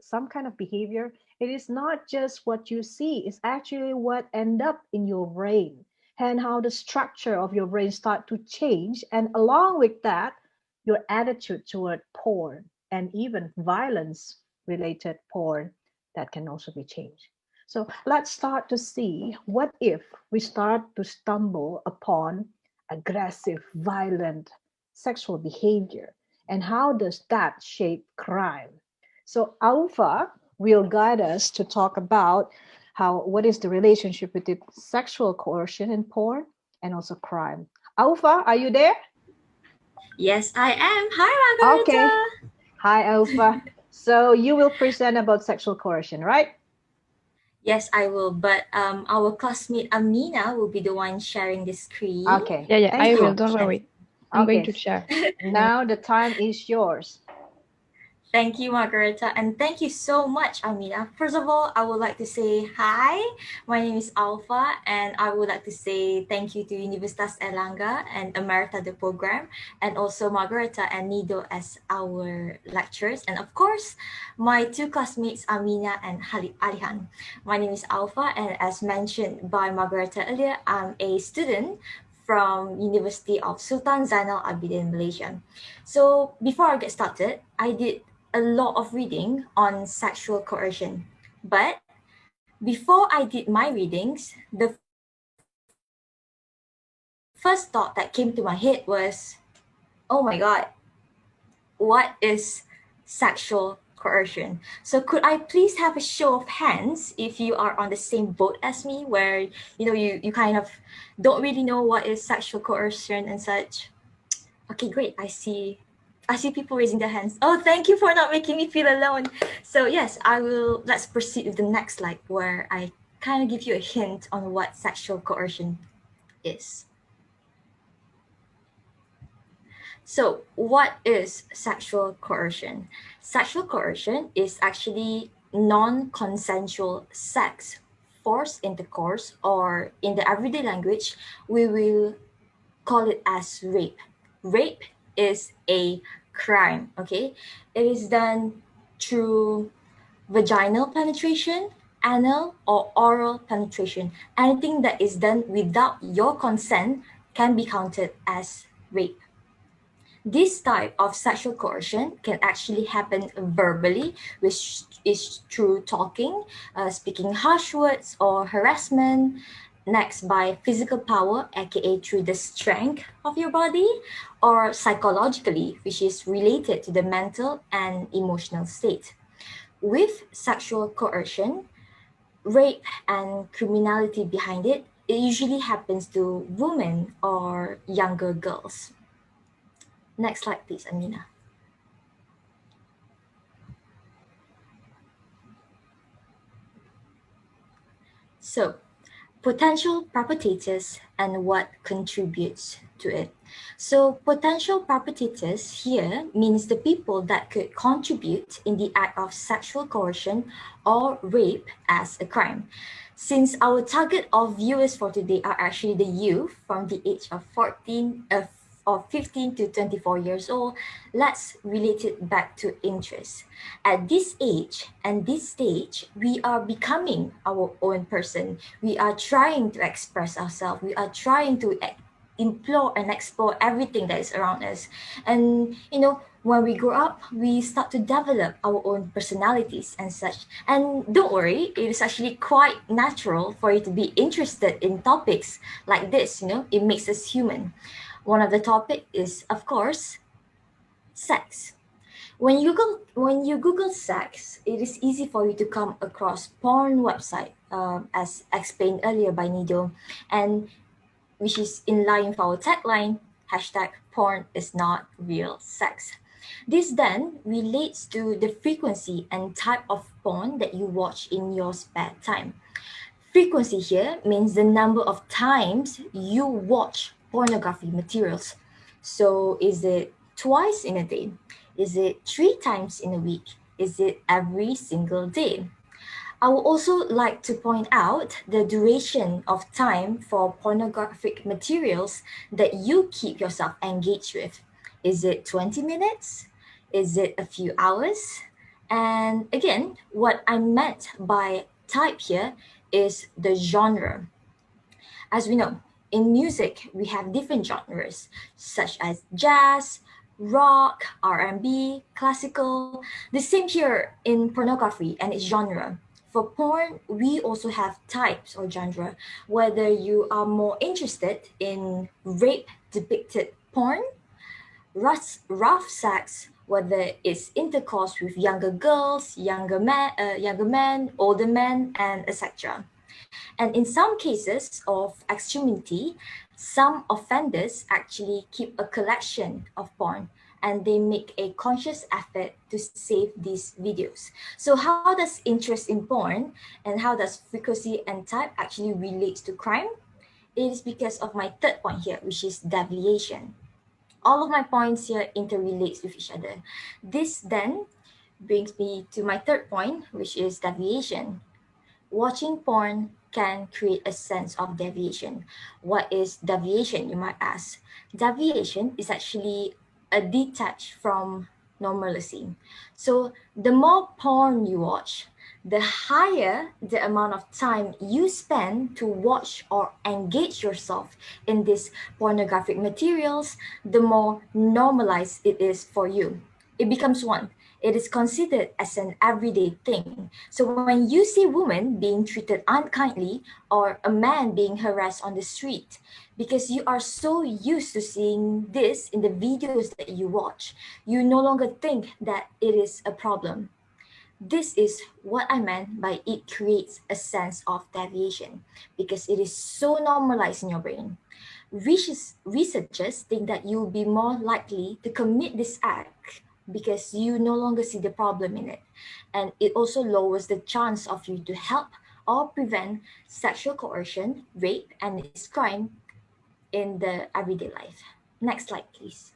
some kind of behavior, it is not just what you see, it's actually what end up in your brain, and how the structure of your brain start to change, and along with that, your attitude toward porn and even violence related porn, that can also be changed. So let's start to see, what if we start to stumble upon aggressive, violent sexual behavior, and how does that shape crime? So Alpha will guide us to talk about how, what is the relationship between sexual coercion and porn, and also crime. Alpha, are you there? Yes, I am. Hi, Okay. Margarita. Hi, Alpha. So you will present about sexual coercion, right? Yes, I will. But our classmate Amina will be the one sharing the screen. Okay. Yeah, yeah, I Thank will. you. Don't Yes. worry. I'm going Okay. to share. Now the time is yours. Thank you, Margarita, and thank you so much, Amina. First of all, I would like to say hi. My name is Alpha, and I would like to say thank you to Universitas Airlangga and AMERTA, the program, and also Margarita and Nido as our lecturers, and of course, my two classmates, Amina and Alihan. My name is Alpha, and as mentioned by Margarita earlier, I'm a student from University of Sultan Zainal Abidin, Malaysia. So before I get started, I did a lot of reading on sexual coercion. But before I did my readings, the first thought that came to my head was, oh my god, what is sexual coercion? So could I please have a show of hands if you are on the same boat as me, where you kind of don't really know what is sexual coercion and such? Okay, great. I see people raising their hands. Oh, thank you for not making me feel alone. So yes, let's proceed with the next slide where I kind of give you a hint on what sexual coercion is. So, what is sexual coercion? Sexual coercion is actually non consensual sex, forced intercourse, or in the everyday language, we will call it as rape. Rape is a crime, okay? It is done through vaginal penetration, anal or oral penetration. Anything that is done without your consent can be counted as rape. This type of sexual coercion can actually happen verbally, which is through talking, speaking harsh words, or harassment. Next, by physical power, aka through the strength of your body, or psychologically, which is related to the mental and emotional state. With sexual coercion, rape and criminality behind it, it usually happens to women or younger girls. Next slide, please, Amina. So, potential perpetrators and what contributes to it. So, potential perpetrators here means the people that could contribute in the act of sexual coercion or rape as a crime. Since our target of viewers for today are actually the youth from the age of 14 of 15 to 24 years old, let's relate it back to interest. At this age and this stage, we are becoming our own person. We are trying to express ourselves. We are trying to implore and explore everything that is around us. And when we grow up, we start to develop our own personalities and such. And don't worry, it is actually quite natural for you to be interested in topics like this. It makes us human. One of the topic is, of course, sex. When you Google sex, it is easy for you to come across porn website, as explained earlier by Nido, and which is in line with our tagline, hashtag porn is not real sex. This then relates to the frequency and type of porn that you watch in your spare time. Frequency here means the number of times you watch pornography materials. So, is it twice in a day? Is it 3 times in a week? Is it every single day? I would also like to point out the duration of time for pornographic materials that you keep yourself engaged with. Is it 20 minutes? Is it a few hours? And again, what I meant by type here is the genre. As we know, in music, we have different genres such as jazz, rock, R&B, classical. The same here in pornography and its genre. For porn, we also have types or genre, whether you are more interested in rape depicted porn, rough sex, whether it's intercourse with younger girls, younger men, older men, and etc. And in some cases of extremity, some offenders actually keep a collection of porn and they make a conscious effort to save these videos. So how does interest in porn and how does frequency and type actually relates to crime? It is because of my third point here, which is deviation. All of my points here interrelates with each other. This then brings me to my third point, which is deviation. Watching porn can create a sense of deviation. What is deviation, you might ask? Deviation is actually a detach from normalcy. So the more porn you watch, the higher the amount of time you spend to watch or engage yourself in these pornographic materials, the more normalized it is for you. It becomes one. It is considered as an everyday thing. So when you see a woman being treated unkindly or a man being harassed on the street, because you are so used to seeing this in the videos that you watch, you no longer think that it is a problem. This is what I meant by it creates a sense of deviation because it is so normalized in your brain. Researchers think that you'll be more likely to commit this act because you no longer see the problem in it. And it also lowers the chance of you to help or prevent sexual coercion, rape, and its crime in the everyday life. Next slide, please.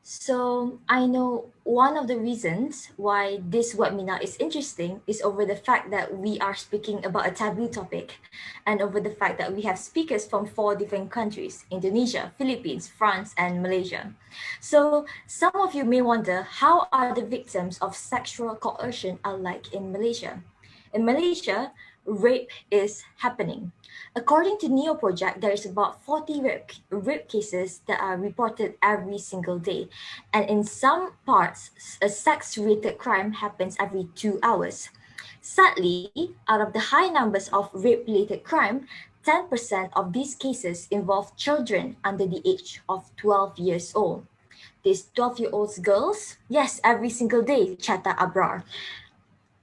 So I know one of the reasons why this webinar is interesting is over the fact that we are speaking about a taboo topic and over the fact that we have speakers from 4 different countries, Indonesia, Philippines, France, and Malaysia. So some of you may wonder, how are the victims of sexual coercion are like in Malaysia? In Malaysia, rape is happening. According to NEO Project, there is about 40 rape cases that are reported every single day. And in some parts, a sex-related crime happens every 2 hours. Sadly, out of the high numbers of rape-related crime, 10% of these cases involve children under the age of 12 years old. These 12-year-old girls, yes, every single day, Chata Abrar.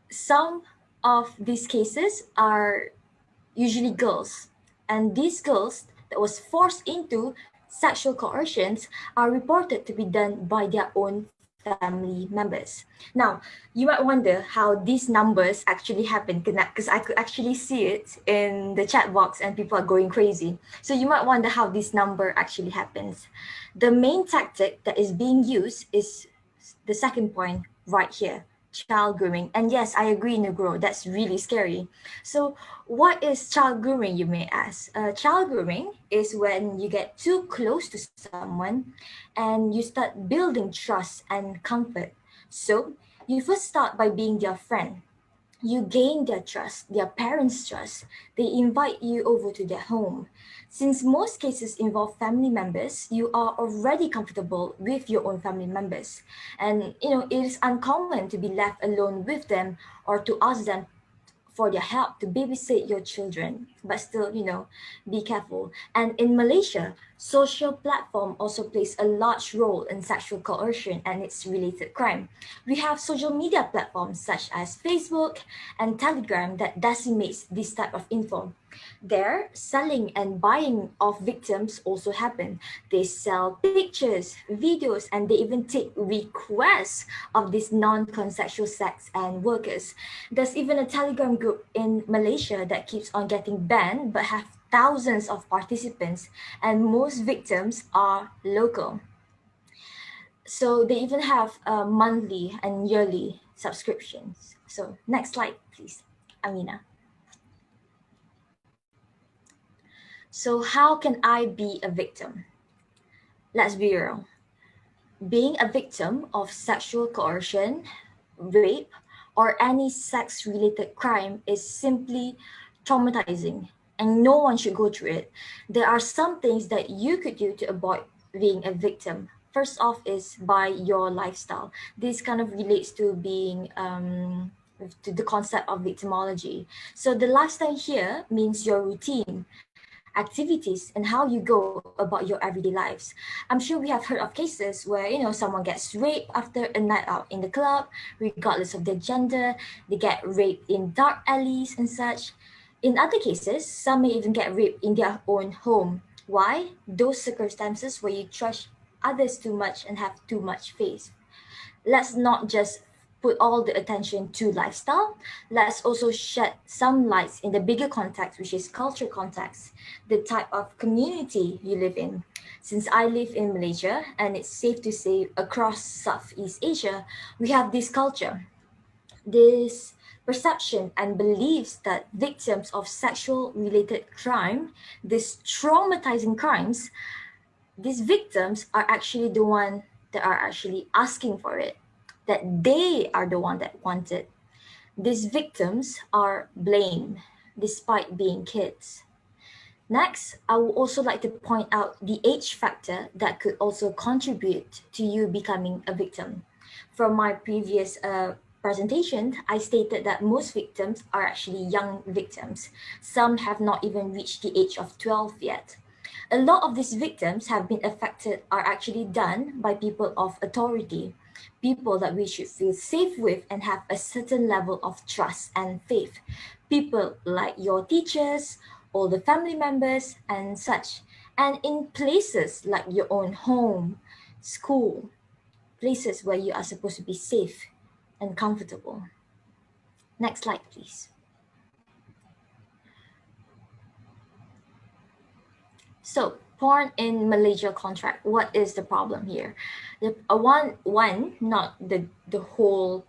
Some of these cases are usually girls. And these girls that was forced into sexual coercions are reported to be done by their own family members. Now, you might wonder how these numbers actually happen because I could actually see it in the chat box and people are going crazy. So you might wonder how this number actually happens. The main tactic that is being used is the second point right here, child grooming. And yes, I agree, Nugro, that's really scary. So what is child grooming, you may ask? Child grooming is when you get too close to someone and you start building trust and comfort. So you first start by being their friend. You gain their trust, their parents' trust. They invite you over to their home. Since most cases involve family members, you are already comfortable with your own family members. And it is uncommon to be left alone with them or to ask them for their help to babysit your children, but still, be careful. And in Malaysia, social platform also plays a large role in sexual coercion and its related crime. We have social media platforms such as Facebook and Telegram that decimates this type of info. There, selling and buying of victims also happen. They sell pictures, videos, and they even take requests of these non-consensual sex and workers. There's even a Telegram group in Malaysia that keeps on getting banned but have thousands of participants, and most victims are local. So they even have monthly and yearly subscriptions. So next slide, please, Amina. So how can I be a victim? Let's be real. being a victim of sexual coercion, rape, or any sex-related crime is simply traumatizing, and no one should go through it. There are some things that you could do to avoid being a victim. First off is by your lifestyle. This kind of relates to being to the concept of victimology. So the lifestyle here means your routine, activities, and how you go about your everyday lives. I'm sure we have heard of cases where, someone gets raped after a night out in the club, regardless of their gender. They get raped in dark alleys and such. In other cases, some may even get raped in their own home. Why? Those circumstances where you trust others too much and have too much faith. Let's not just put all the attention to lifestyle. Let's also shed some lights in the bigger context, which is culture context, the type of community you live in. Since I live in Malaysia, and it's safe to say across Southeast Asia, we have this culture, this perception and beliefs that victims of sexual related crime, these traumatizing crimes, these victims are actually the one that are actually asking for it, that they are the one that want it. These victims are blamed despite being kids. Next, I would also like to point out the age factor that could also contribute to you becoming a victim. From my previous presentation, I stated that most victims are actually young victims. Some have not even reached the age of 12 yet. A lot of these victims have been affected are actually done by people of authority, people that we should feel safe with and have a certain level of trust and faith. People like your teachers, all the family members, and such. And in places like your own home, school, places where you are supposed to be safe and comfortable. Next slide, please. So, porn in Malaysia contract. What is the problem here? The not the whole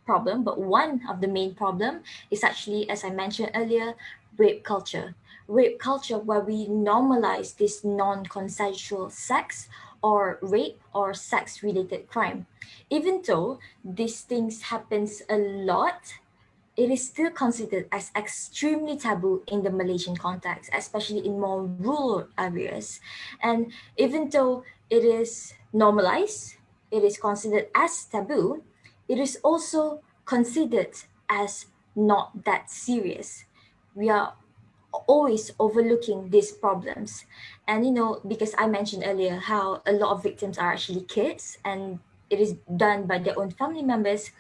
problem, but one of the main problem is actually, as I mentioned earlier, rape culture. Rape culture where we normalize this non-consensual sex or rape or sex-related crime. Even though these things happens a lot, it is still considered as extremely taboo in the Malaysian context, especially in more rural areas. And even though it is normalized, it is considered as taboo, it is also considered as not that serious. We are always overlooking these problems. And because I mentioned earlier how a lot of victims are actually kids and it is done by their own family members,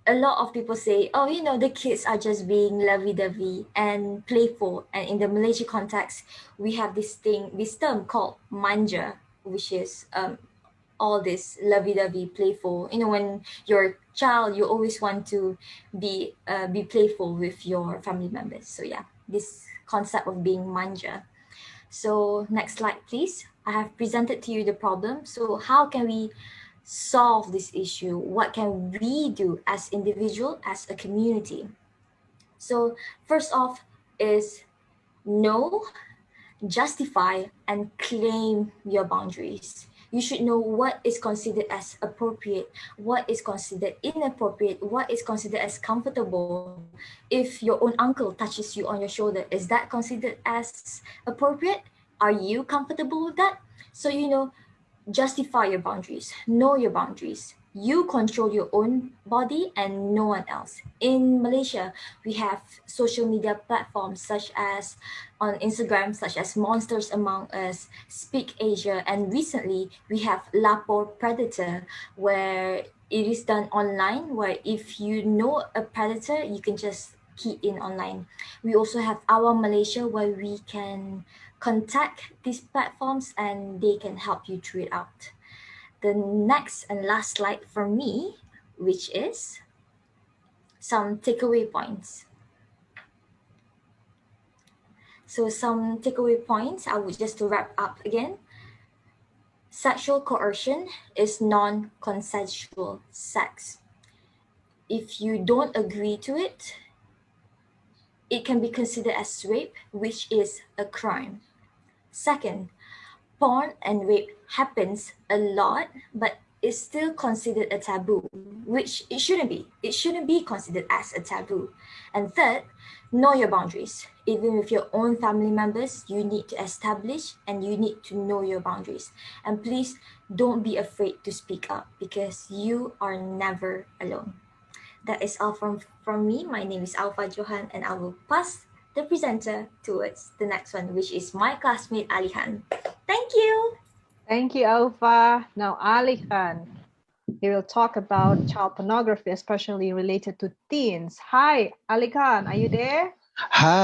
a lot of people say, oh, the kids are just being lovey-dovey and playful. And in the Malaysia context, we have this term called manja, which is all this lovey-dovey, playful. When you're a child, you always want to be playful with your family members. So yeah, this concept of being manja. So next slide, please. I have presented to you the problem. So how can we solve this issue? What can we do as individual, as a community? So first off is know, justify, and claim your boundaries. You should know what is considered as appropriate, what is considered inappropriate, what is considered as comfortable. If your own uncle touches you on your shoulder, is that considered as appropriate? Are you comfortable with that? So, justify your boundaries, know your boundaries. You control your own body and no one else. In Malaysia, we have social media platforms such as on Instagram, such as Monsters Among Us, Speak Asia, and recently we have Lapor Predator, where it is done online, where if you know a predator, you can just key in online. We also have Our Malaysia, where we can contact these platforms and they can help you through it out. The next and last slide for me, which is some takeaway points. So some takeaway points, I would just to wrap up again. Sexual coercion is non-consensual sex. If you don't agree to it, it can be considered as rape, which is a crime. Second, porn and rape happens a lot, but is still considered a taboo, which it shouldn't be. It shouldn't be considered as a taboo. And third, know your boundaries. Even with your own family members, you need to establish and you need to know your boundaries. And please don't be afraid to speak up because you are never alone. That is all from me. My name is Aufa Johan, and I will pass the presenter towards the next one, which is my classmate Alihan. Thank you. Thank you, Aufa. Now, Ali Khan. He will talk about child pornography, especially related to teens. Hi, Ali Khan, are you there? Hi.